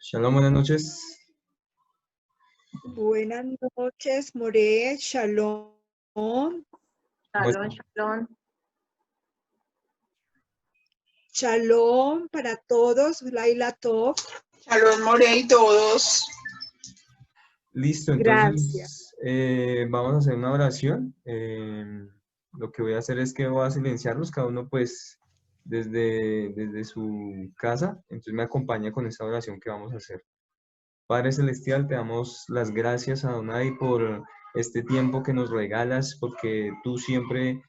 Shalom, buenas noches. Buenas noches, More, Shalom. Shalom, shalom. Shalom para todos, Laila Tov. Shalom, More y todos. Listo, Gracias. entonces vamos a hacer una oración. Lo que voy a hacer es que voy a silenciarlos, cada uno pues desde su casa. Entonces me acompaña con esta oración que vamos a hacer. Padre Celestial, te damos las gracias, Adonai, por este tiempo que nos regalas, porque tú siempre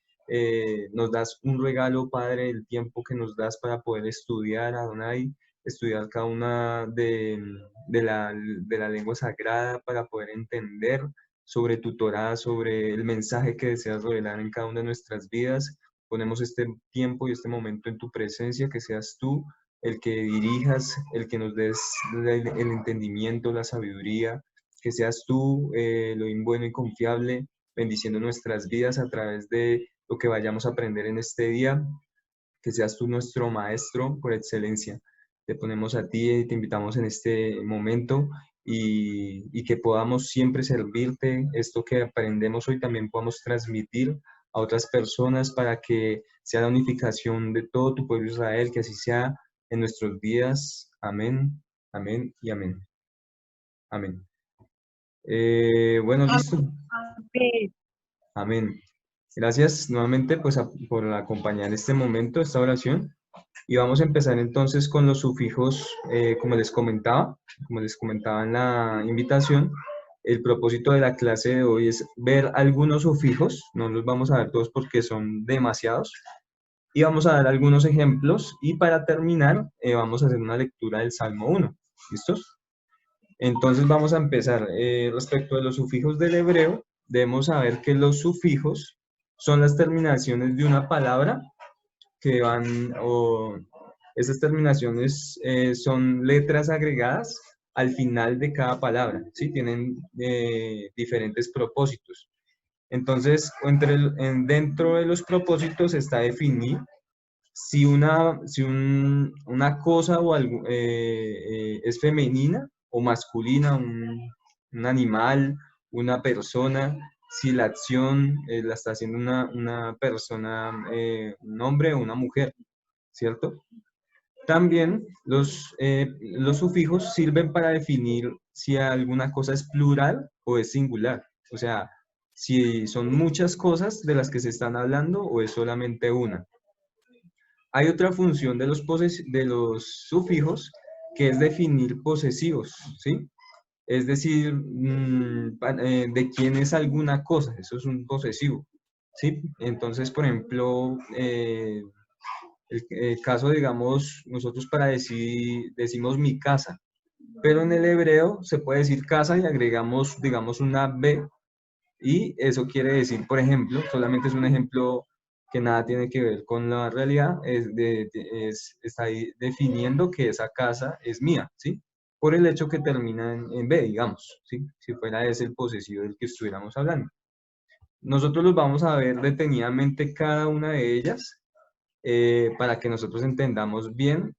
nos das un regalo, Padre, el tiempo que nos das para poder estudiar, Adonai, estudiar cada una de la lengua sagrada, para poder entender sobre tu Torá, sobre el mensaje que deseas revelar en cada una de nuestras vidas. Ponemos este tiempo y este momento en tu presencia, que seas tú el que dirijas, el que nos des el entendimiento, la sabiduría, que seas tú lo bueno y confiable, bendiciendo nuestras vidas a través de lo que vayamos a aprender en este día, que seas tú nuestro maestro por excelencia. Te ponemos a ti y te invitamos en este momento y que podamos siempre servirte. Esto que aprendemos hoy también podamos transmitir a otras personas para que sea la unificación de todo tu pueblo Israel, que así sea en nuestros días. Amén, amén y amén. Amén. Bueno, listo. Amén. Amén. Gracias nuevamente pues, por acompañar este momento, esta oración. Y vamos a empezar entonces con los sufijos, como les comentaba en la invitación. El propósito de la clase de hoy es ver algunos sufijos, no los vamos a ver todos porque son demasiados, y vamos a dar algunos ejemplos, y para terminar vamos a hacer una lectura del Salmo 1. ¿Listos? Entonces vamos a empezar. Respecto de los sufijos del hebreo, debemos saber que los sufijos son las terminaciones de una palabra que esas terminaciones son letras agregadas al final de cada palabra, ¿sí? Tienen diferentes propósitos. Entonces, dentro de los propósitos está definir si una cosa o algo, es femenina o masculina, un animal, una persona, si la acción la está haciendo una persona, un hombre o una mujer, ¿cierto? También los sufijos sirven para definir si alguna cosa es plural o es singular. O sea, si son muchas cosas de las que se están hablando o es solamente una. Hay otra función de los sufijos que es definir posesivos, ¿sí? Es decir, de quién es alguna cosa, eso es un posesivo, ¿sí? Entonces, por ejemplo, el caso, digamos, nosotros para decimos mi casa, pero en el hebreo se puede decir casa y agregamos, digamos, una B, y eso quiere decir, por ejemplo, solamente es un ejemplo que nada tiene que ver con la realidad, está ahí definiendo que esa casa es mía, ¿sí? Por el hecho que termina en B, digamos, ¿sí? Si fuera ese el posesivo del que estuviéramos hablando. Nosotros los vamos a ver detenidamente cada una de ellas, para que nosotros entendamos bien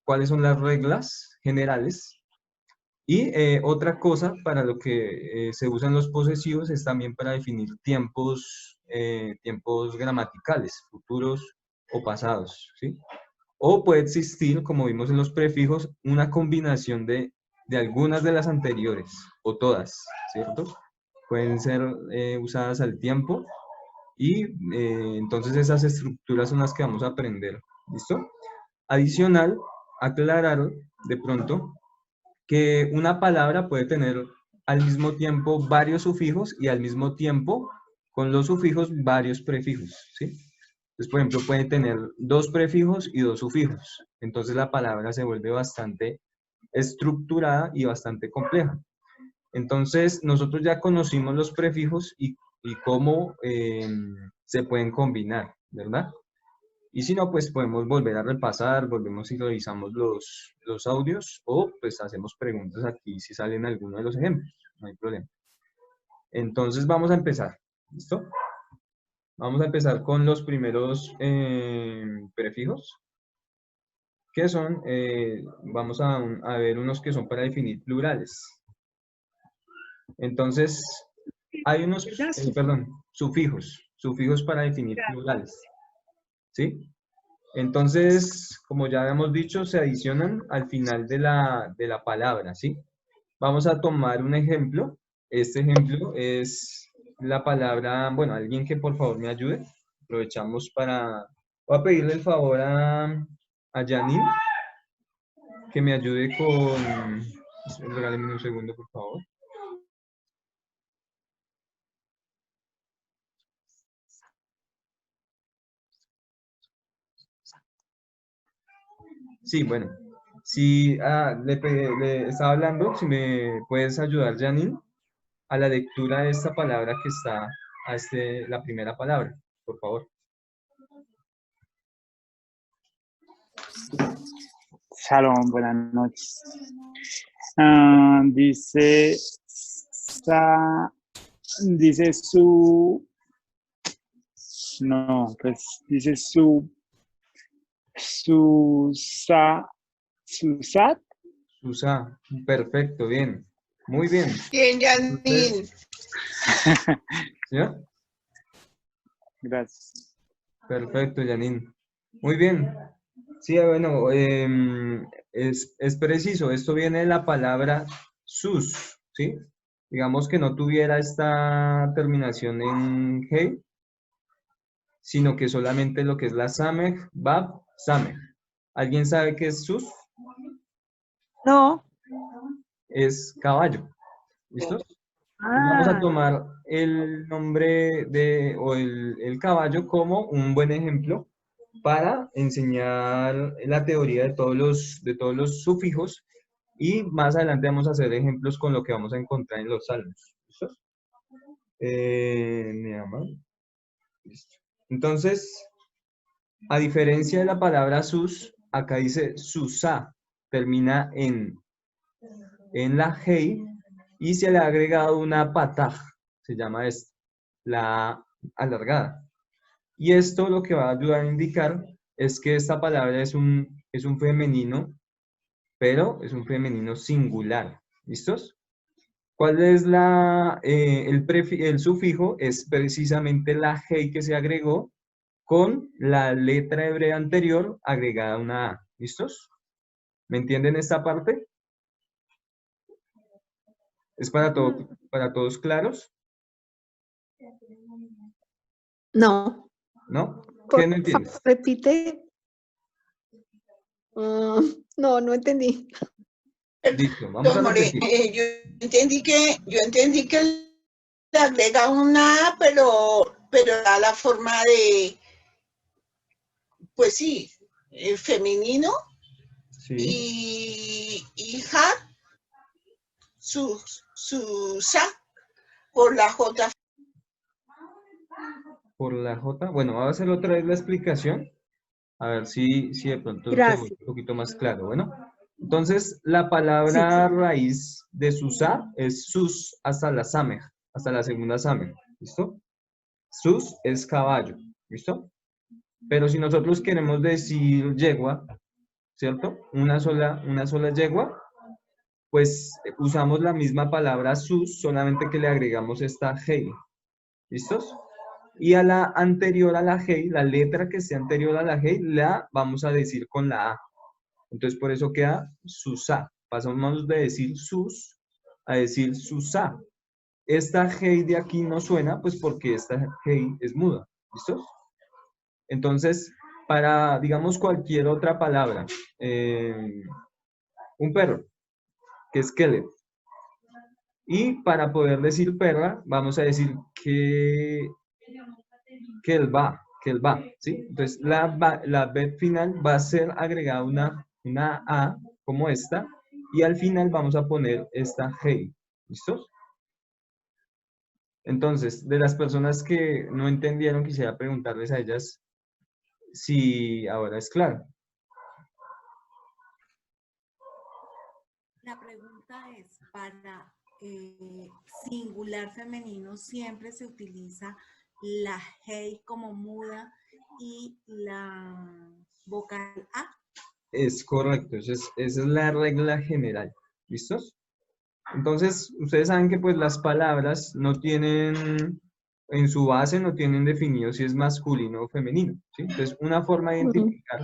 cuáles son las reglas generales. Y otra cosa para lo que se usan los posesivos es también para definir tiempos gramaticales, futuros o pasados, ¿sí? O puede existir, como vimos en los prefijos, una combinación de algunas de las anteriores, o todas, ¿cierto? Pueden ser usadas al tiempo, y entonces esas estructuras son las que vamos a aprender, ¿listo? Adicional, aclarar de pronto que una palabra puede tener al mismo tiempo varios sufijos y al mismo tiempo con los sufijos varios prefijos, ¿sí? Entonces, por ejemplo, puede tener 2 prefijos y 2 sufijos. Entonces la palabra se vuelve bastante estructurada y bastante compleja. Entonces, nosotros ya conocimos los prefijos y cómo se pueden combinar, ¿verdad? Y si no, pues podemos volver a repasar, volvemos y revisamos los audios, o pues hacemos preguntas aquí si salen algunos de los ejemplos, no hay problema. Entonces vamos a empezar, ¿listo? Vamos a empezar con los primeros prefijos, que son, vamos a ver unos que son para definir plurales. Entonces, hay unos, ¿Verdad? perdón, sufijos para definir plurales, ¿sí? Entonces, como ya habíamos dicho, se adicionan al final de la palabra, ¿sí? Vamos a tomar un ejemplo. Este ejemplo es la palabra, bueno, alguien que por favor me ayude. Aprovechamos para, voy a pedirle el favor a Janine que me ayude con, regáleme un segundo, por favor. Sí, bueno, si le estaba hablando, si me puedes ayudar, Janine, a la lectura de esta palabra que está, la primera palabra, por favor. Shalom, buenas noches. Dice, dice dice Susat. Susa, perfecto, bien, muy bien. Bien, Janine. Entonces, ¿señor? Gracias. Perfecto, Janine. Muy bien. Sí, bueno, es preciso. Esto viene de la palabra sus, ¿sí? Digamos que no tuviera esta terminación en hey, sino que solamente lo que es la samej, bab, samej. ¿Alguien sabe qué es sus? No. Es caballo. ¿Listo? Vamos a Ah, tomar el nombre o el caballo como un buen ejemplo para enseñar la teoría de todos los sufijos y más adelante vamos a hacer ejemplos con lo que vamos a encontrar en los salmos. ¿Listo? Neama. Listo. Entonces, a diferencia de la palabra sus, acá dice susá, termina en la hei y se le ha agregado una pataj, se llama esto, la alargada. Y esto lo que va a ayudar a indicar es que esta palabra es un femenino, pero es un femenino singular. ¿Listos? ¿Cuál es el sufijo? Es precisamente la hei que se agregó con la letra hebrea anterior agregada una a. ¿Listos? ¿Me entienden esta parte? ¿Es para todos claros? No, ¿No? ¿Qué por no favor, entiendes? repite. No, no entendí. Listo, vamos a More, repetir. yo entendí que le agrega una A, pero da la forma de, pues sí, femenino Sí, y hat, su sa, por la J. por la J. Bueno, vamos a hacer otra vez la explicación. A ver si de pronto se vuelve gracias. un poquito más claro. Bueno, entonces la Sí. palabra raíz de susá es sus hasta la samej, hasta la segunda samej. ¿Listo? Sus es caballo. ¿Listo? Pero si nosotros queremos decir yegua, ¿cierto? Una sola yegua, pues usamos la misma palabra sus, solamente que le agregamos esta hey. ¿Listos? Y a la anterior a la hey, la letra que esté anterior a la hey, la vamos a decir con la A. Entonces por eso queda susá. Pasamos de decir sus a decir susá. Esta hey de aquí no suena, pues porque esta hey es muda. ¿Listos? Entonces, para, digamos, cualquier otra palabra, un perro, que es kelet. Y para poder decir perra, vamos a decir que que el va, ¿sí? Entonces, la B final va a ser agregada una A como esta, y al final vamos a poner esta G. ¿Listos? Entonces, de las personas que no entendieron, quisiera preguntarles a ellas si ahora es claro. La pregunta es, para singular femenino siempre se utiliza la hey como muda y la vocal A. Es correcto, esa es la regla general. ¿Listos? Entonces, ustedes saben que pues las palabras no tienen, en su base no tienen definido si es masculino o femenino, ¿sí? Entonces, una forma de identificar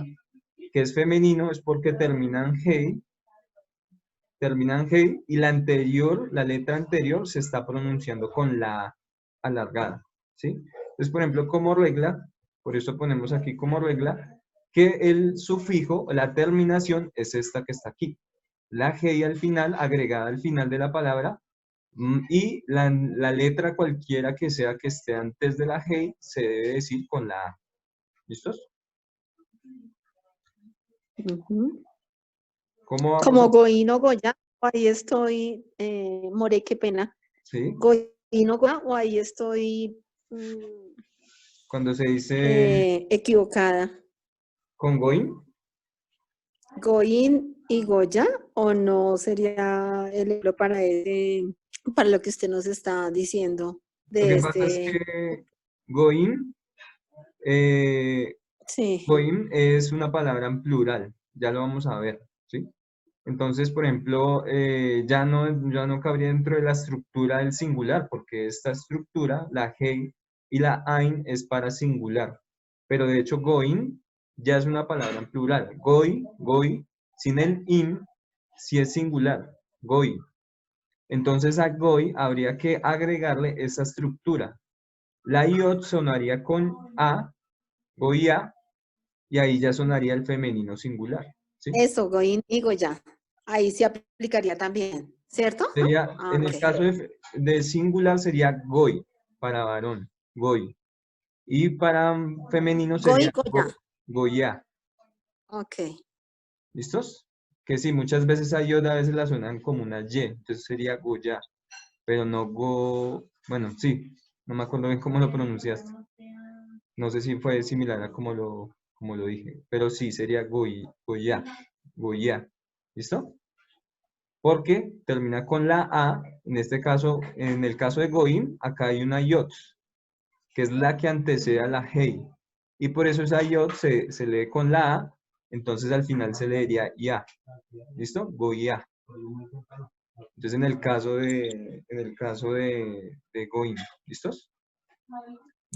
que es femenino es porque terminan G y la anterior, la letra anterior se está pronunciando con la A alargada, ¿sí? Entonces, por ejemplo, como regla, por eso ponemos aquí como regla, que el sufijo, la terminación es esta que está aquí. La G al final, agregada al final de la palabra, y la letra cualquiera que sea que esté antes de la G se debe decir con la A. ¿Listos? Ujú. ¿Cómo vamos Como a- Goín o Goya, o ahí estoy, More, qué pena. ¿Sí? Goín o Goya, o ahí estoy Cuando se dice equivocada. con going, Goín y Goya, o no sería el ejemplo para lo que usted nos está diciendo lo de que pasa es este, que going, sí, going es una palabra en plural, ya lo vamos a ver, ¿sí? Entonces, por ejemplo, ya no cabría dentro de la estructura del singular, porque esta estructura, la G y la ein, es para singular. Pero de hecho, going ya es una palabra en plural. Goi, sin el in, si es singular, goi. Entonces a goi habría que agregarle esa estructura. La iot sonaría con a, goia, y ahí ya sonaría el femenino singular, ¿sí? eso, Goín y Goya. Ahí se aplicaría también, ¿cierto? Sería, Ah, en ok. el caso de singular sería goi, para varón, goi. Y para femenino Goy y sería Goya. goya. Ok. ¿Listos? Que sí, muchas veces a iod a veces la suenan como una y, entonces sería goya, pero no bueno, sí, no me acuerdo bien cómo lo pronunciaste. No sé si fue similar a como lo dije, pero sí, sería goya, goya. ¿Listo? Porque termina con la A, en este caso, en el caso de Goim, acá hay una iot, que es la que antecede a la Hei, y por eso esa iot se lee con la A, entonces al final se leería ya. ¿Listo? Goya. Entonces en el caso de Goim, ¿listos?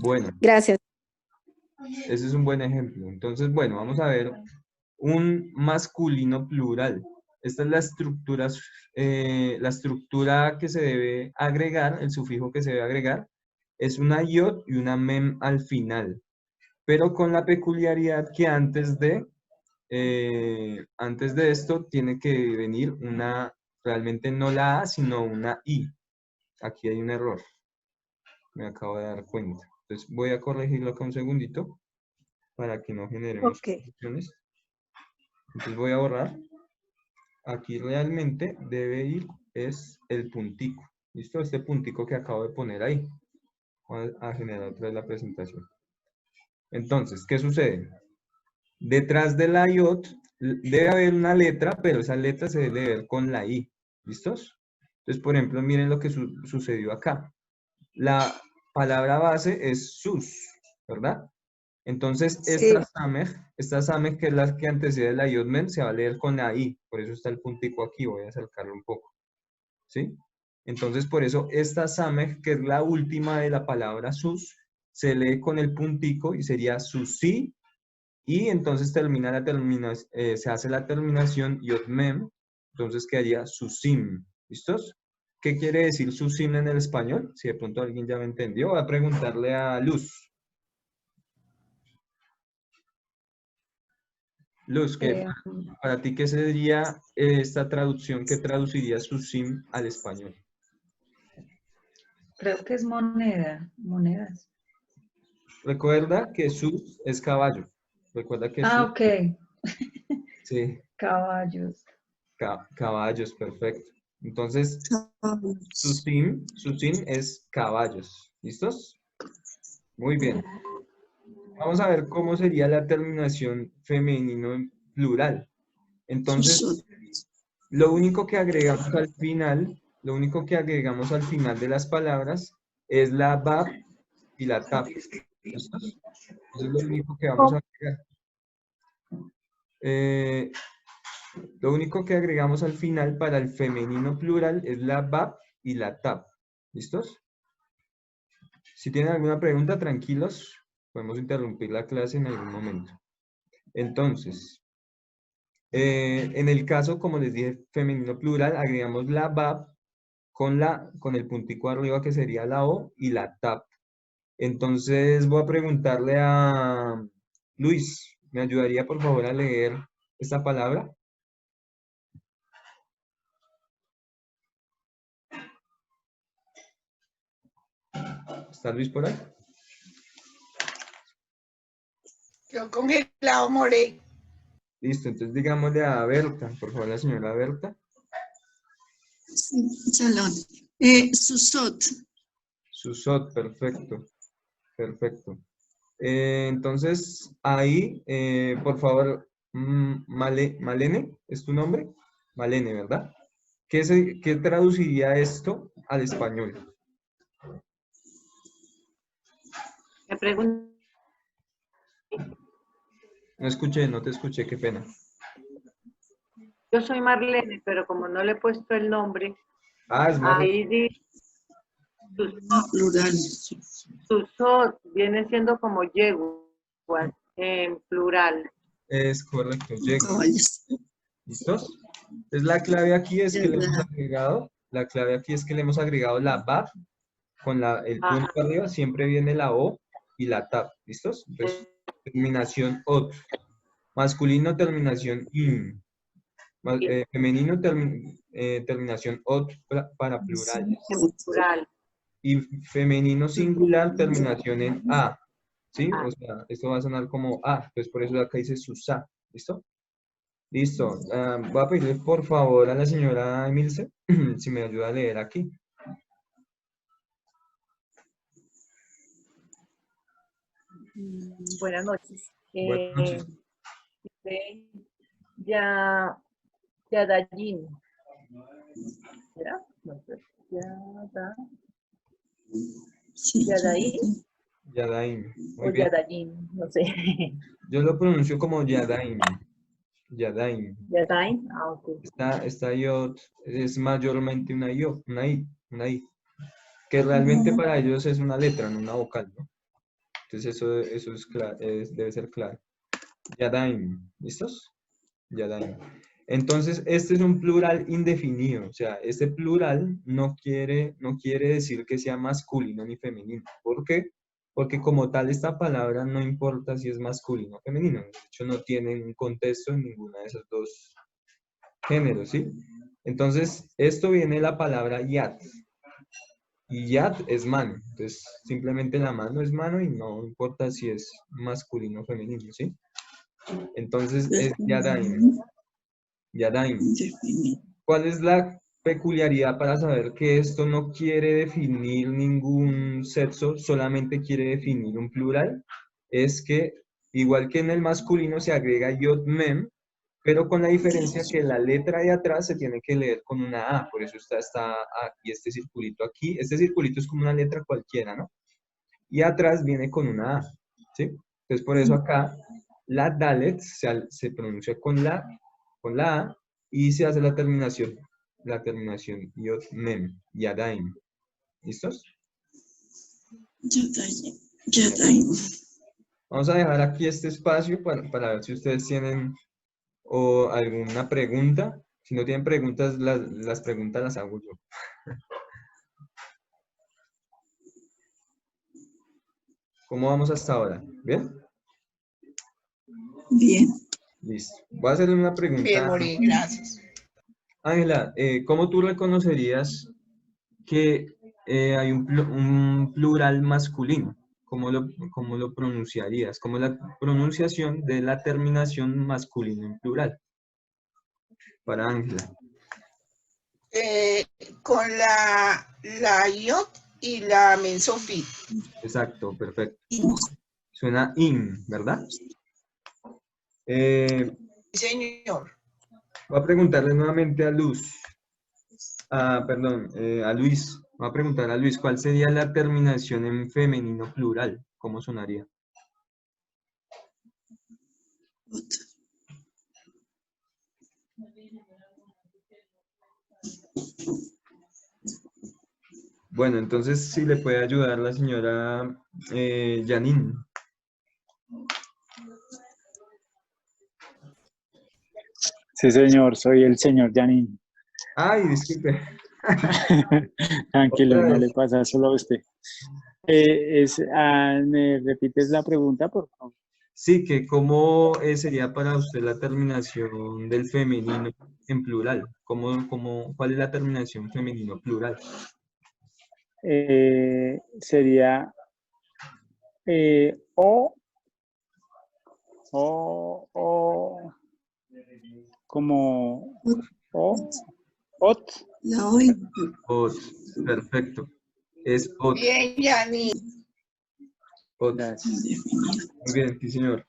Bueno, Gracias. ese es un buen ejemplo. Entonces, bueno, vamos a ver un masculino plural. Esta es la estructura que se debe agregar, el sufijo que se debe agregar, es una iot y una mem al final, pero con la peculiaridad que antes de esto tiene que venir realmente no la A, sino una I. Aquí hay un error, me acabo de dar cuenta. Entonces voy a corregirlo acá un segundito para que no generemos Ok. confusiones. Entonces voy a borrar. Aquí realmente debe ir es el puntico. ¿Listo? Este puntico que acabo de poner ahí. Voy a generar otra vez la presentación. Entonces, ¿qué sucede? Detrás de la iot debe haber una letra, pero esa letra se debe ver con la i. ¿Listos? Entonces, por ejemplo, miren lo que sucedió acá. La palabra base es sus, ¿verdad? Entonces, Sí. esta samej, que es la que antecede la iot mem, se va a leer con la i. Por eso está el puntico aquí. Voy a acercarlo un poco. ¿Sí? Entonces, por eso esta samej, que es la última de la palabra sus, se lee con el puntico y sería susi, y entonces se hace la terminación iot mem, entonces quedaría susim. ¿Listos? ¿Qué quiere decir susim en el español? Si de pronto alguien ya me entendió, voy a preguntarle a Luz. Luz, para ti, ¿qué sería esta traducción? ¿Qué traduciría susim al español? Creo que es moneda, monedas. Recuerda que sus es caballo. Recuerda que Ah, sus, ok. sí, Caballos. caballos, perfecto. Entonces, susim es caballos. ¿Listos? Muy bien. Vamos a ver cómo sería la terminación femenino en plural. Entonces, lo único que agregamos al final, de las palabras es la bab y la taf. ¿Listos? Eso es lo único que vamos a agregar. Lo único que agregamos al final para el femenino plural es la bab y la tab. ¿Listos? Si tienen alguna pregunta, tranquilos, podemos interrumpir la clase en algún momento. Entonces, en el caso, como les dije, femenino plural, agregamos la bab con el puntico arriba que sería la o y la tab. Entonces voy a preguntarle a Luis, ¿me ayudaría por favor a leer esta palabra? ¿Está Luis por ahí? Yo con el lado moré. Listo, entonces digámosle a Berta, por favor, la señora Berta. Salón. Susot. Susot, perfecto. Perfecto. Entonces, ahí, por favor, Malene, ¿es tu nombre? Malene, ¿verdad? ¿Qué traduciría esto al español? Me pregunto, No te escuché, qué pena. yo soy Marlene, pero como no le he puesto el nombre, Ah, es Marlene. ahí dice Plural. Susot, viene siendo como yegua en plural. Es correcto, llega. Caballos. ¿Listos? Entonces la clave aquí es que le hemos ¿Verdad? agregado, la bab con el punto Ajá. arriba, siempre viene la o y la tab. ¿Listos? Entonces, terminación ot. Masculino, terminación in. Femenino, terminación ot para plurales. En plural. Y femenino singular, terminación en a. ¿Sí? A. O sea, esto va a sonar como a. Entonces, por eso acá dice susa. ¿Listo? Listo. Voy a pedirle por favor a la señora Emilce si me ayuda a leer aquí. Buenas noches. Buenas noches. Yadallín. ¿Será? No sé. Sí, Yadaín Yadaim. Muy o bien. Yadallín, no sé. Yo lo pronuncio como Yadaim. Yadaim. Yadaín, ok. Esta yod es mayormente una i, que realmente para ellos es una letra, no una vocal, ¿no? Entonces eso es debe ser claro. Yadaim, ¿listos? Yadaim. Entonces, este es un plural indefinido, o sea, este plural no quiere decir que sea masculino ni femenino. ¿Por qué? Porque como tal esta palabra no importa si es masculino o femenino, de hecho no tiene un contexto en ninguno de esos dos géneros, ¿sí? Entonces, esto viene de la palabra yad, y yad es mano, entonces simplemente la mano es mano y no importa si es masculino o femenino, ¿sí? Entonces es yadaim. Yadaim. Indefinido. ¿Cuál es la peculiaridad para saber que esto no quiere definir ningún sexo, solamente quiere definir un plural? Es que, igual que en el masculino, se agrega yod mem, pero con la diferencia que la letra de atrás se tiene que leer con una A, por eso está aquí este circulito aquí. Este circulito es como una letra cualquiera, ¿no? Y atrás viene con una A, ¿sí? Entonces, por eso acá la dalet se pronuncia con la A y se hace la terminación yod mem, yadaim. ¿Listos? Yadaim. Vamos a dejar aquí este espacio para ver si ustedes tienen alguna pregunta. Si no tienen preguntas, las preguntas las hago yo. ¿Cómo vamos hasta ahora? ¿Bien? Bien. Listo. Voy a hacerle una pregunta. Bien, Mori, gracias. Ángela, ¿cómo tú reconocerías que hay un plural masculino? ¿Cómo lo pronunciarías? ¿Cómo es la pronunciación de la terminación masculino en plural? Para Ángela. Con la iot y la mensofit. Exacto, perfecto. Suena in, ¿verdad? Sí, señor. Voy a preguntarle nuevamente a Luz. A Luis. Voy a preguntar a Luis, ¿cuál sería la terminación en femenino plural? ¿Cómo sonaría? Bueno, entonces si le puede ayudar la señora Janine. Sí, señor, soy el señor Janín. Ay, disculpe. Tranquilo, Otra no vez. le pasa solo a usted. ¿Me repites la pregunta, por favor? Sí, que cómo sería para usted la terminación del femenino en plural. ¿Cuál es la terminación femenino plural? Sería o, como o, ot, La O y Ot, perfecto. Es ot, Bien, Yani. ot. gracias. indefinido. Muy bien, sí, señor.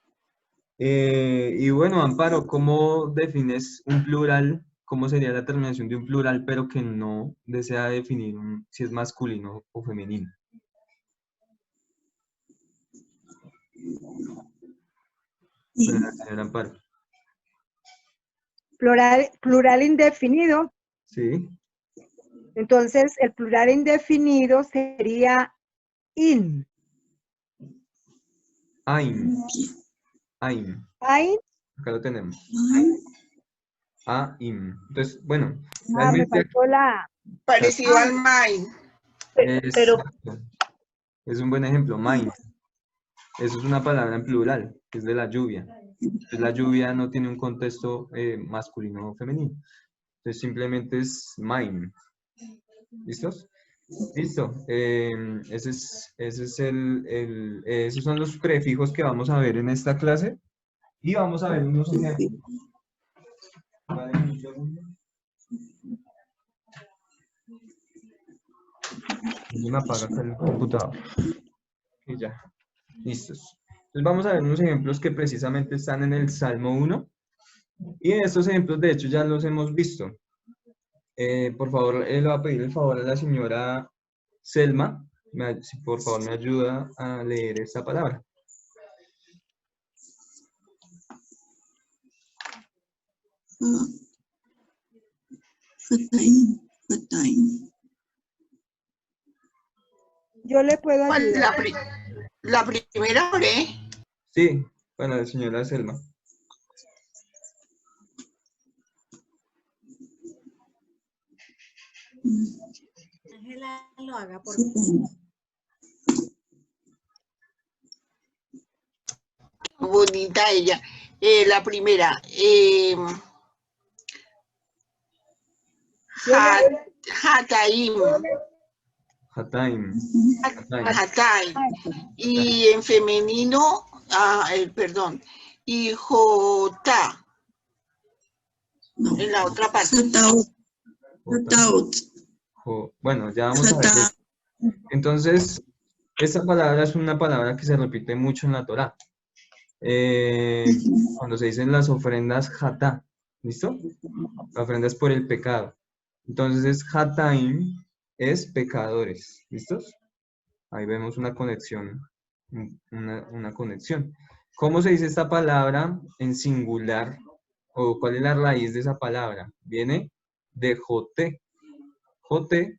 Y bueno, Amparo, ¿cómo defines un plural? ¿Cómo sería la terminación de un plural, pero que no desea definir si es masculino o femenino? Bueno, la señora Amparo. Plural indefinido. Sí. Entonces, el plural indefinido sería in. Ain. Ain. Ain. Acá lo tenemos. Ay, Aim. Entonces, bueno, Me realmente faltó la A. Parecido al Main. Pero exacto. Es un buen ejemplo, mine. Eso es una palabra en plural, que es de la lluvia. Entonces, la lluvia no tiene un contexto masculino o femenino. Entonces simplemente es mine. ¿Listos? Listo. Esos son los prefijos que vamos a ver en esta clase. Y vamos a ver unos ejemplos. Vale, un segundo. Y me apaga acá el computador. Y ya. Listos. Entonces vamos a ver unos ejemplos que precisamente están en el Salmo 1. Y estos ejemplos, de hecho, ya los hemos visto. Por favor, le voy a pedir el favor a la señora Selma, si por favor me ayuda a leer esta palabra. Fataín, Fataín. Yo le puedo ¿Cuál es ayudar. la primera, Ore? Sí, para la señora Selma. Ángela lo haga por Fataín. Bonita ella. La primera. Hataim. Hataim. Hataim. Hataim. Y en femenino, perdón. Y Jota. No, En la otra parte. Fataot, Fataot, Bueno, ya vamos a ver. Fata, Entonces, esta palabra es una palabra que se repite mucho en la Torá. Cuando se dicen las ofrendas hatá, ¿listo? La ofrenda es por el pecado. Entonces, hataim es pecadores, ¿listos? Ahí vemos una conexión, una conexión. ¿Cómo se dice esta palabra en singular? ¿O cuál es la raíz de esa palabra? Viene de joté. Joté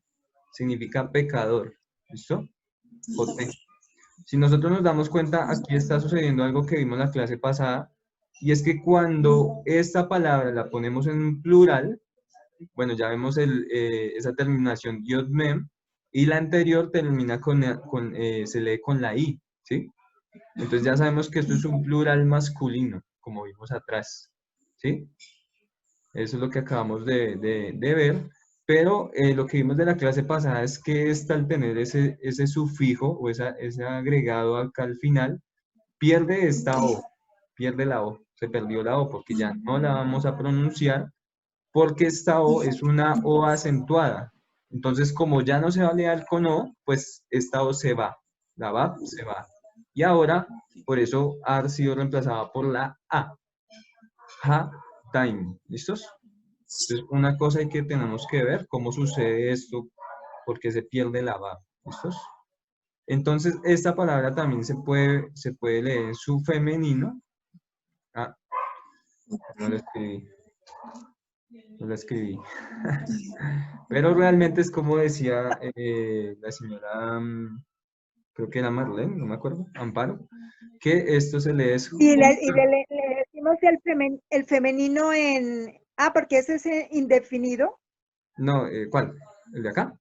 significa pecador, ¿listo? Joté. Si nosotros nos damos cuenta, aquí está sucediendo algo que vimos en la clase pasada, y es que cuando esta palabra la ponemos en plural, bueno, ya vemos esa terminación yod-mem, y la anterior termina se lee con la i, ¿sí? Entonces ya sabemos que esto es un plural masculino, como vimos atrás, ¿sí? Eso es lo que acabamos de ver. Pero lo que vimos de la clase pasada es que al tener ese sufijo o ese agregado acá al final, pierde esta O, pierde la O, se perdió la O porque ya no la vamos a pronunciar porque esta O es una O acentuada. Entonces, como ya no se va a leer con O, pues esta O se va, la va, se va. Y ahora, por eso ha sido reemplazada por la A. Ha, time, ¿listos? Entonces, una cosa que tenemos que ver, cómo sucede esto, porque se pierde la va, ¿listos? Entonces, esta palabra también se puede leer en su femenino. Ah, no lo escribí. No la escribí. Pero realmente es como decía la señora, creo que era Marlene, no me acuerdo, Amparo, que esto se lee es Y le decimos el femenino en... Ah, porque ese es indefinido. No, ¿cuál? ¿El de acá?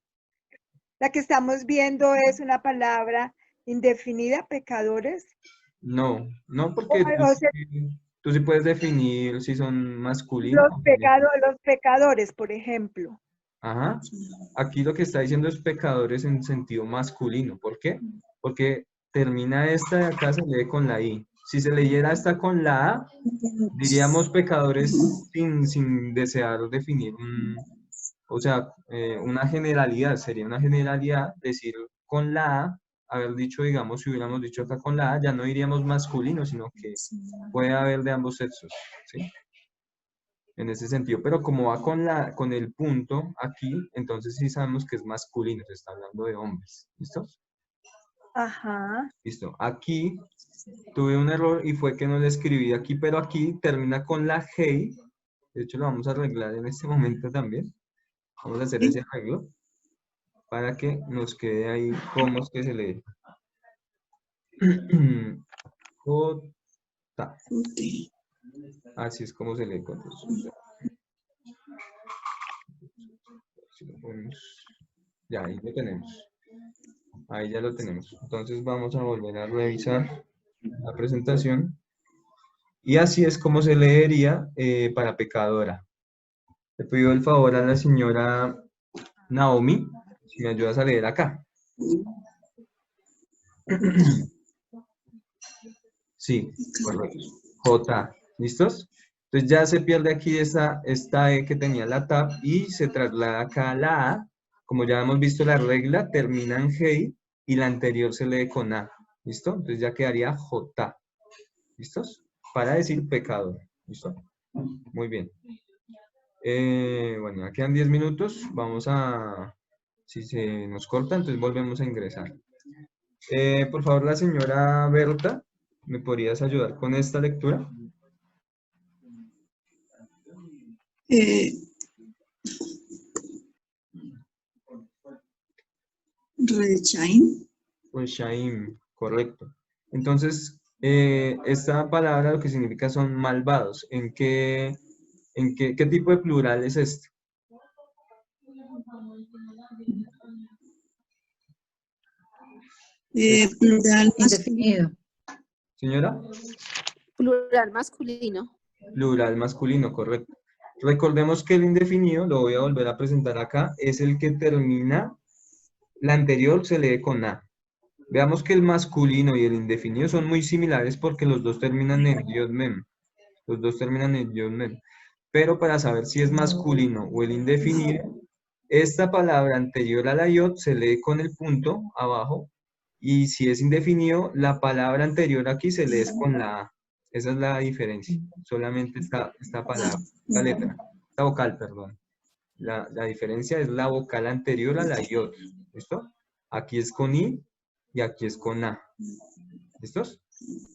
La que estamos viendo es una palabra indefinida, pecadores. No, no, porque O sea, tú sí puedes definir si son masculinos o los pecadores, por ejemplo. Ajá. Aquí lo que está diciendo es pecadores en sentido masculino. ¿Por qué? Porque termina esta de acá, se lee con la I. Si se leyera esta con la A, diríamos pecadores sin desear definir una generalidad. Sería una generalidad decir con la A, haber dicho, digamos, si hubiéramos dicho acá con la A, ya no diríamos masculino, sino que puede haber de ambos sexos, ¿sí? En ese sentido, pero como va con el punto aquí, entonces sí sabemos que es masculino, se está hablando de hombres. ¿Listo? Ajá. Listo. Aquí tuve un error y fue que no le escribí aquí, pero aquí termina con la G. De hecho, lo vamos a arreglar en este momento también. Vamos a hacer ese arreglo para que nos quede ahí cómo es que se lee. J. Así es como se lee con eso. Si lo ponemos. Ya, ahí lo tenemos. Ahí ya lo tenemos. Entonces vamos a volver a revisar la presentación. Y así es como se leería para pecadora. Le pido el favor a la señora Naomi, si me ayudas a leer acá. Sí, correcto. J. ¿Listos? Entonces ya se pierde aquí esta E que tenía la tab y se traslada acá a la A. Como ya hemos visto la regla, termina en G y la anterior se lee con A. ¿Listo? Entonces ya quedaría J. ¿Listos? Para decir pecado. ¿Listo? Muy bien. Bueno, ya quedan 10 minutos. Vamos a... Si se nos corta, entonces volvemos a ingresar. Por favor, la señora Berta, ¿me podrías ayudar con esta lectura? Reshaim, correcto. Entonces, esta palabra lo que significa son malvados. ¿Qué tipo de plural es este? Plural Indefinido. Señora. Plural masculino. Plural masculino, correcto. Recordemos que el indefinido, lo voy a volver a presentar acá, es el que termina, la anterior se lee con A. Veamos que el masculino y el indefinido son muy similares porque los dos terminan en yod-mem. Los dos terminan en yod-mem. Pero para saber si es masculino o el indefinido, esta palabra anterior a la yod se lee con el punto abajo. Y si es indefinido, la palabra anterior aquí se lee con la A. Esa es la diferencia. Solamente esta palabra, esta letra, esta vocal, perdón. La diferencia es la vocal anterior a la yod. ¿Listo? Aquí es con I y aquí es con A. ¿Listos?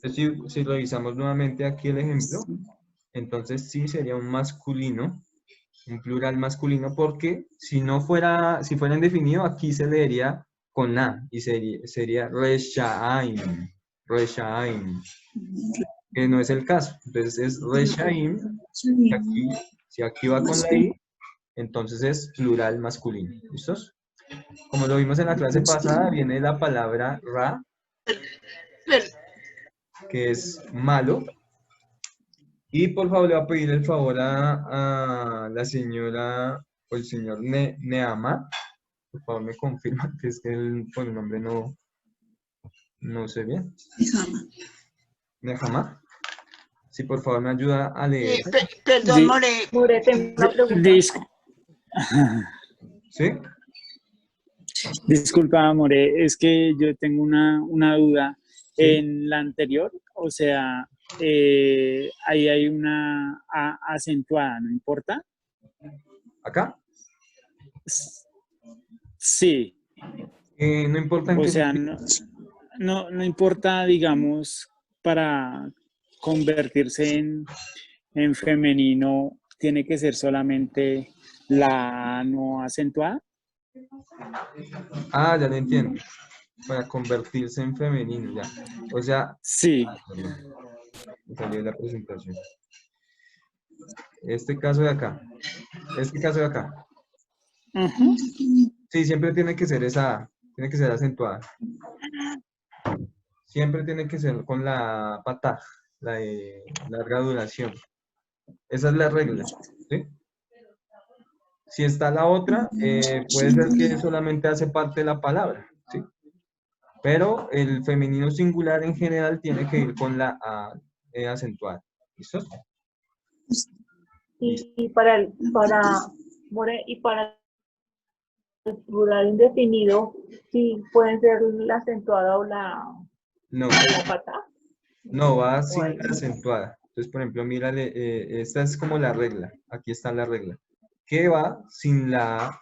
Entonces, si revisamos nuevamente aquí el ejemplo, entonces sí sería un masculino, un plural masculino, porque si fuera indefinido, aquí se leería con A y sería Reshaim. Reshaim. Que no es el caso. Entonces es Reshaim. Si aquí va con la I, entonces es plural masculino. ¿Listos? Como lo vimos en la clase pasada, viene la palabra Ra, que es malo. Y por favor le voy a pedir el favor a la señora o el señor Neama. Por favor me confirma que es que el nombre no sé bien. Nehama. Sí, por favor me ayuda a leer. Perdón, More. More, tengo una pregunta. ¿Sí? Disculpa, More, es que yo tengo una duda. Sí. En la anterior, o sea, ahí hay una A acentuada, ¿no importa? ¿Acá? Sí. No importa en O qué sea, sentido. no importa, digamos, para convertirse en femenino, tiene que ser solamente la A no acentuada. Ah, ya lo entiendo. Para convertirse en femenino, ya. O sea, Sí, perdón, me salió de la presentación. Este caso de acá. Este caso de acá. ujú, Sí, siempre tiene que ser esa A, tiene que ser acentuada. Siempre tiene que ser con la pata, la de larga duración. Esa es la regla, ¿sí? Si está la otra, puede ser que solamente hace parte de la palabra, ¿sí? Pero el femenino singular en general tiene que ir con la A acentuada. ¿Listo? Y para el plural indefinido, sí pueden ser la acentuada o No, la pata. no, va sin ahí. la acentuada. Entonces, por ejemplo, mírale, esta es como la regla. Aquí está la regla. Que va sin la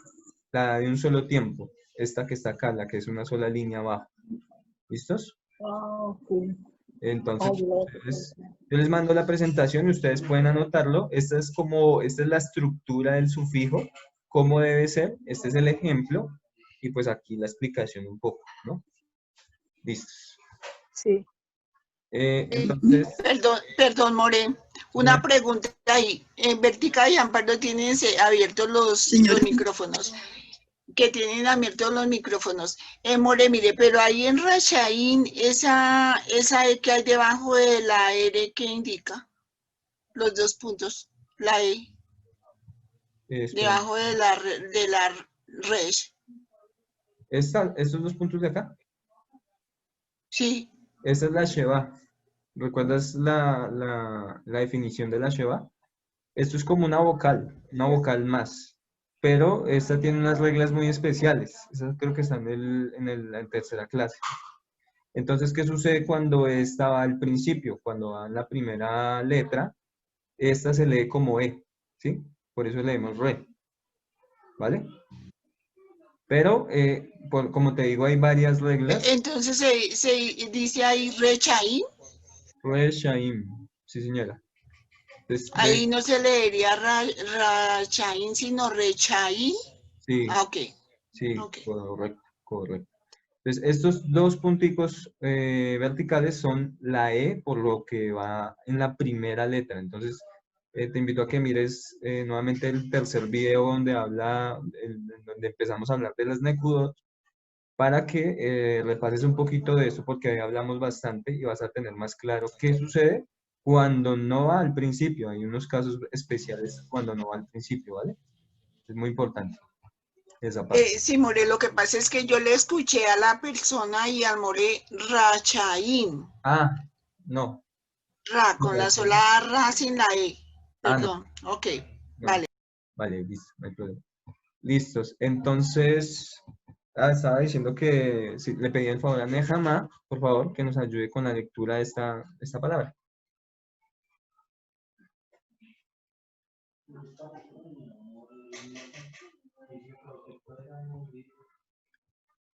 de un solo tiempo. Esta que está acá, la que es una sola línea abajo. ¿Listos? Sí. Entonces, yo les mando la presentación y ustedes pueden anotarlo. Esta es la estructura del sufijo, cómo debe ser. Este es el ejemplo. Y pues aquí la explicación un poco, ¿no? Listos. Sí. Entonces, Perdón, More. Una pregunta ahí. En Vertica y Amparo tienen abiertos los micrófonos. Que tienen abiertos los micrófonos. More, mire, pero ahí en Rachaín, esa E que hay debajo de la R, ¿qué indica? Los dos puntos. La E. Debajo de la resh. ¿estos dos puntos de acá? Sí. Esta es la Sheva. ¿Recuerdas la definición de la Sheva? Esto es como una vocal más. Pero esta tiene unas reglas muy especiales. Esas creo que están en la tercera clase. Entonces, ¿qué sucede cuando esta va al principio? Cuando va en la primera letra, esta se lee como E, ¿sí? Por eso leemos re, ¿vale? Pero, como te digo, hay varias reglas. Entonces se dice ahí Rechaín. Reshaim, sí señora. Entonces, Ahí no se leería Rachaín, sino Rechaín. sí, Ok. sí, Ok. correcto. Entonces, estos dos punticos verticales son la E por lo que va en la primera letra. Entonces, te invito a que mires nuevamente el tercer video donde donde empezamos a hablar de las Nekudot, para que repases un poquito de eso, porque ahí hablamos bastante y vas a tener más claro qué sucede cuando no va al principio. Hay unos casos especiales cuando no va al principio, ¿vale? Es muy importante esa parte. Sí, More, lo que pasa es que yo le escuché a la persona y al More Rachaín. Ah, no. Con la sola Ra sin la E. Perdón. No. Ok, No. vale. Vale, listo, no hay problema. Listos. Entonces, estaba diciendo que le pedí el favor a Nehama, por favor, que nos ayude con la lectura de esta palabra.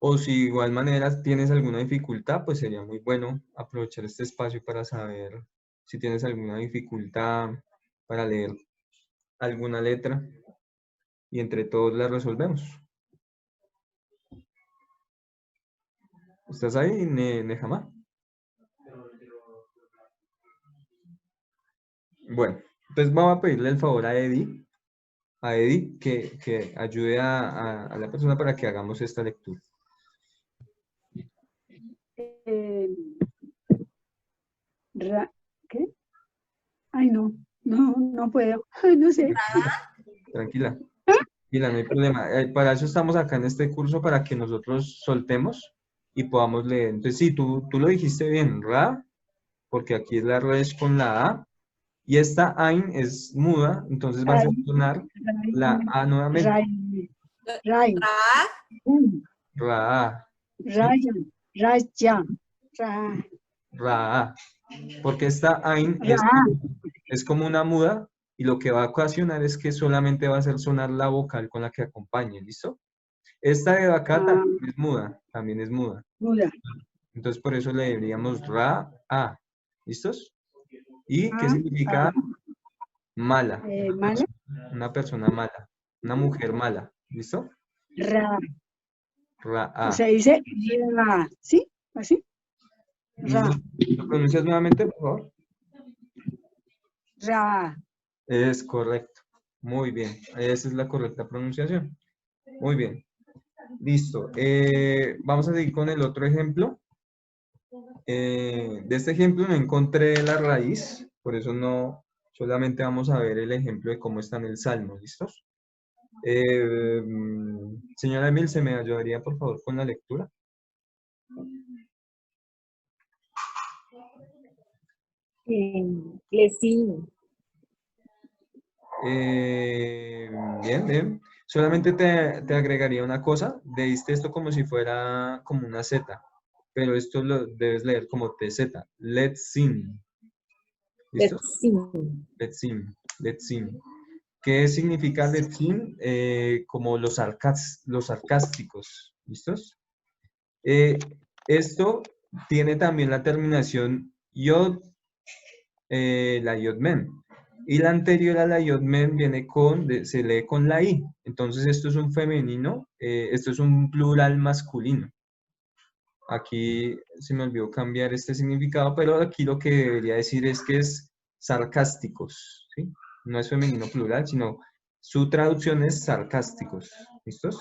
O si de igual manera tienes alguna dificultad, pues sería muy bueno aprovechar este espacio para saber si tienes alguna dificultad para leer alguna letra y entre todos la resolvemos. ¿Estás ahí, Nehama? Bueno, entonces vamos a pedirle el favor a Eddie que ayude a la persona para que hagamos esta lectura. ¿Qué? Ay, no puedo. Ay, no sé. Tranquila, no hay problema. Para eso estamos acá en este curso, para que nosotros soltemos y podamos leer. Entonces, sí, tú lo dijiste bien, Ra, porque aquí es la resh con la A, y esta Ain es muda, entonces vas a sonar la A nuevamente. Ra, Ra, porque esta Ain es como una muda, y lo que va a ocasionar es que solamente va a hacer sonar la vocal con la que acompañe, ¿listo? Esta de acá también es muda. Entonces por eso le diríamos Ra, A, ¿listos? ¿Y qué significa mala? Mala. una persona mala, una mujer mala, ¿listo? Ra. Ra'a. Se dice ra, ¿sí? ¿Así? Ra. ¿Lo pronuncias nuevamente, por favor? Ra. Es correcto. Muy bien. Esa es la correcta pronunciación. Muy bien. Listo. Vamos a seguir con el otro ejemplo. De este ejemplo no encontré la raíz, por eso no, solamente vamos a ver el ejemplo de cómo está en el Salmo. ¿Listos? Señora Emil, ¿se me ayudaría por favor con la lectura? Lesin. Bien, bien. Solamente te agregaría una cosa. Leíste esto como si fuera como una Z, pero esto lo debes leer como TZ. Let's sing. ¿Listo? Let's sing. Let's sing. ¿Qué significa let's sing? Como los sarcásticos. ¿Listos? Esto tiene también la terminación yod, la yod-men. Y la anterior a la yod-men viene se lee con la i. Entonces esto es un femenino, esto es un plural masculino. Aquí se me olvidó cambiar este significado, pero aquí lo que debería decir es que es sarcásticos, ¿sí? No es femenino plural, sino su traducción es sarcásticos. ¿Listos?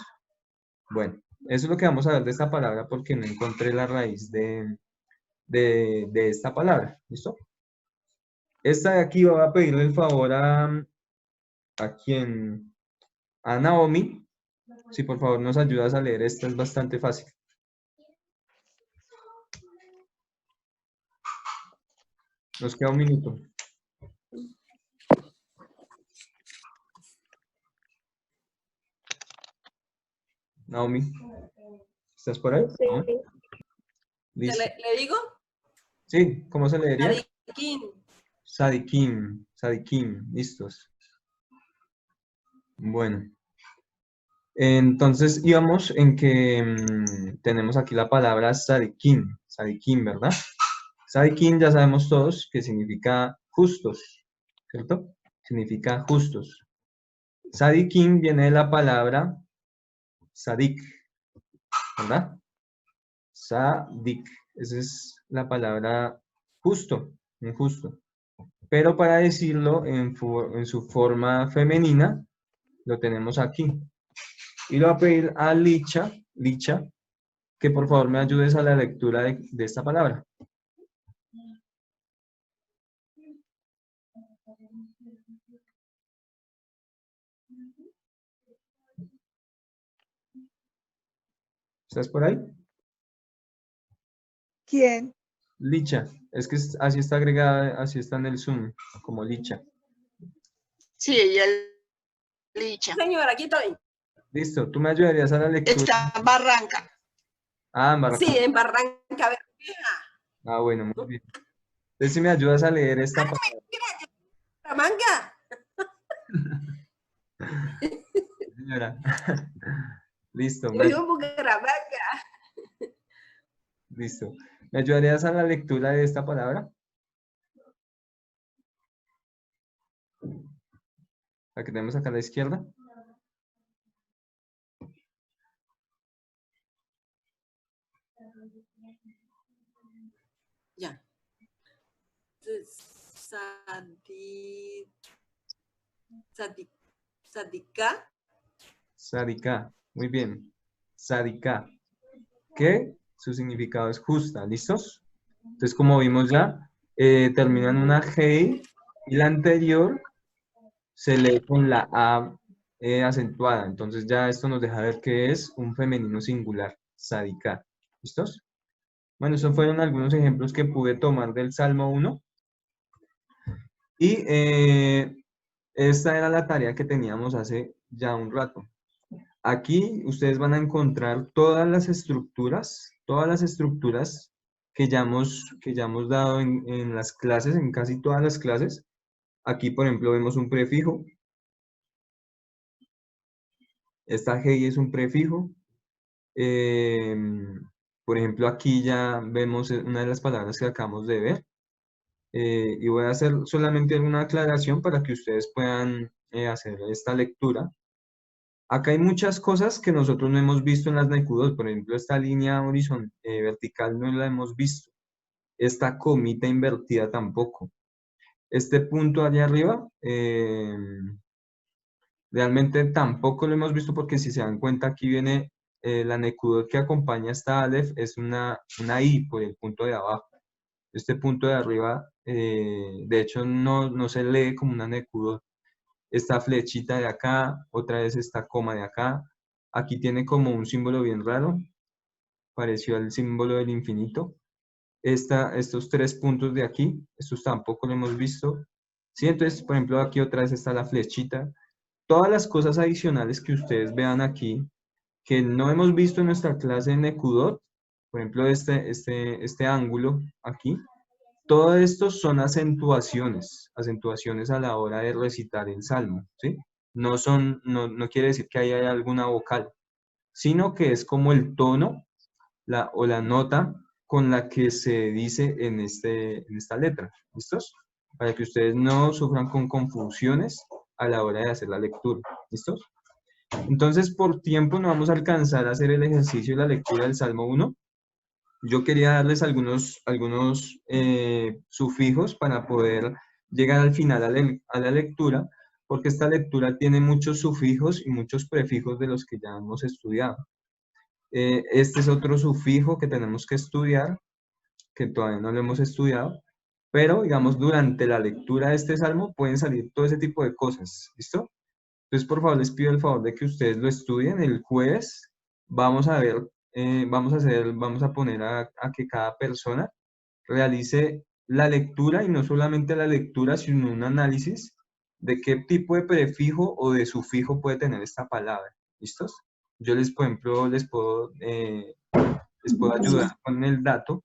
Bueno, eso es lo que vamos a ver de esta palabra porque no encontré la raíz de esta palabra. ¿Listo? Esta de aquí voy a pedirle el favor a Naomi, si por favor nos ayudas a leer, esta es bastante fácil. Nos queda un minuto. Naomi, ¿estás por ahí? Sí. ¿No? Listo. ¿Le digo? Sí, ¿cómo se leería? Sadiquín. Sadiquín, Sadiquín, listos. Bueno. Entonces íbamos en que tenemos aquí la palabra Sadiquín, Sadiquín, ¿verdad? Sadiquín ya sabemos todos que significa justos, ¿cierto? Significa justos. Sadiquín viene de la palabra Sadik, ¿verdad? Sadik, esa es la palabra justo, injusto. Pero para decirlo en su forma femenina, lo tenemos aquí. Y le voy a pedir a Licha, que por favor me ayudes a la lectura de esta palabra. ¿Estás por ahí? ¿Quién? Licha, es que así está agregada, así está en el Zoom, como Licha. Sí, ella es Licha. Señora, aquí estoy. Listo, ¿tú me ayudarías a la lectura? Está en Barranca. Ah, en Barranca. Sí, en Barranca Bermeja. Ah, bueno, muy bien. Entonces, si me ayudas a leer esta palabra. Manga. Señora. Listo. Yo vivo en Bucaramanga. Listo. ¿Me ayudarías a la lectura de esta palabra? La que tenemos acá a la izquierda. Ya. Sadika. Sadika. Muy bien. Sadika. Que su significado es justa. ¿Listos? Entonces, como vimos ya, termina en una G y la anterior se lee con la A acentuada. Entonces, ya esto nos deja ver que es un femenino singular. Sadika. ¿Listos? Bueno, esos fueron algunos ejemplos que pude tomar del Salmo 1. Y esta era la tarea que teníamos hace ya un rato. Aquí ustedes van a encontrar todas las estructuras que ya hemos dado en las clases, en casi todas las clases. Aquí, por ejemplo, vemos un prefijo. Esta G es un prefijo. Por ejemplo, aquí ya vemos una de las palabras que acabamos de ver. Y voy a hacer solamente una aclaración para que ustedes puedan hacer esta lectura. Acá hay muchas cosas que nosotros no hemos visto en las Nekudot. Por ejemplo, esta línea vertical no la hemos visto. Esta comita invertida tampoco. Este punto allá arriba, realmente tampoco lo hemos visto porque si se dan cuenta aquí viene la Nekudot que acompaña esta Aleph, es una I por el punto de abajo. Este punto de arriba, de hecho, no se lee como una Nekudot. Esta flechita de acá, otra vez esta coma de acá. Aquí tiene como un símbolo bien raro, parecido al símbolo del infinito. Estos 3 puntos de aquí, estos tampoco lo hemos visto. ¿Sí? Entonces, por ejemplo, aquí otra vez está la flechita. Todas las cosas adicionales que ustedes vean aquí, que no hemos visto en nuestra clase de Nekudot, por ejemplo, este ángulo aquí, todo esto son acentuaciones a la hora de recitar el salmo, ¿sí? No quiere decir que ahí haya alguna vocal, sino que es como el tono o la nota con la que se dice en esta letra, ¿listos? Para que ustedes no sufran con confusiones a la hora de hacer la lectura, ¿listos? Entonces, por tiempo no vamos a alcanzar a hacer el ejercicio de la lectura del Salmo 1. Yo quería darles algunos sufijos para poder llegar al final a la lectura, porque esta lectura tiene muchos sufijos y muchos prefijos de los que ya hemos estudiado. Este es otro sufijo que tenemos que estudiar, que todavía no lo hemos estudiado, pero digamos durante la lectura de este salmo pueden salir todo ese tipo de cosas, ¿listo? Entonces por favor les pido el favor de que ustedes lo estudien. El jueves vamos a ver, vamos a poner a que cada persona realice la lectura, y no solamente la lectura, sino un análisis de qué tipo de prefijo o de sufijo puede tener esta palabra, ¿listos? Yo por ejemplo, les puedo ayudar con el dato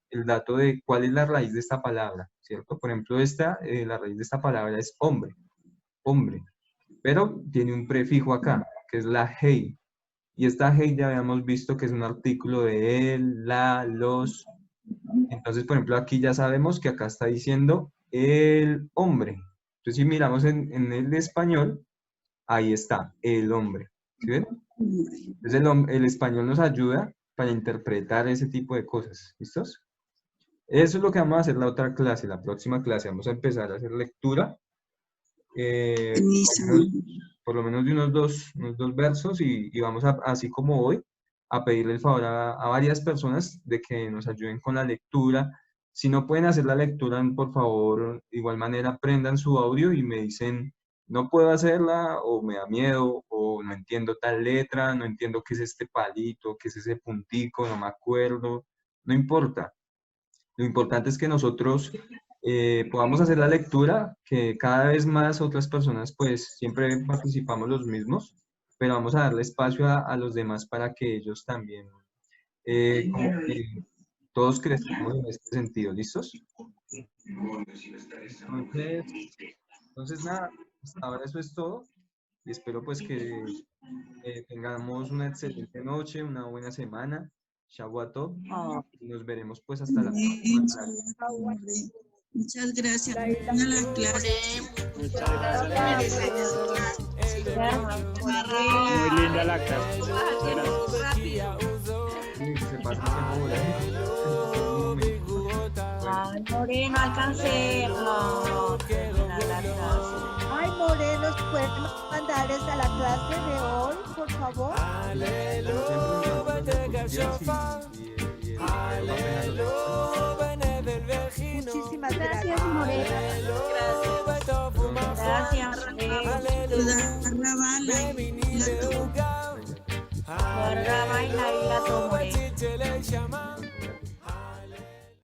de cuál es la raíz de esta palabra, ¿cierto? Por ejemplo, la raíz de esta palabra es hombre, pero tiene un prefijo acá, que es la hei, y esta hei ya habíamos visto que es un artículo de él, la, los. Entonces, por ejemplo, aquí ya sabemos que acá está diciendo el hombre. Entonces, si miramos en el español, ahí está, el hombre, ¿sí ven? Entonces, el español nos ayuda para interpretar ese tipo de cosas, ¿listos? Eso es lo que vamos a hacer la otra clase, la próxima clase. Vamos a empezar a hacer lectura, por lo menos de unos dos versos, y vamos así como hoy, a pedirle el favor a varias personas de que nos ayuden con la lectura. Si no pueden hacer la lectura, por favor, de igual manera prendan su audio y me dicen, no puedo hacerla, o me da miedo, o no entiendo tal letra, no entiendo qué es este palito, qué es ese puntico, no me acuerdo. No importa. Lo importante es que nosotros podamos hacer la lectura, que cada vez más otras personas, pues siempre participamos los mismos, pero vamos a darle espacio a los demás para que ellos también, como que todos crezcamos en este sentido. ¿Listos? Entonces nada, hasta ahora eso es todo, y espero pues que tengamos una excelente noche, una buena semana. Shabbat Tov, y nos veremos pues hasta la próxima clase. Muchas gracias. A la clase. Muchas gracias. Muy linda la clase. Se pasa el tiempo volando. Ay, More, no alcancé. No, Ay, Morenos, ¿pueden mandar a la clase de hoy, por favor? Muchísimas gracias, Morena. Gracias, More.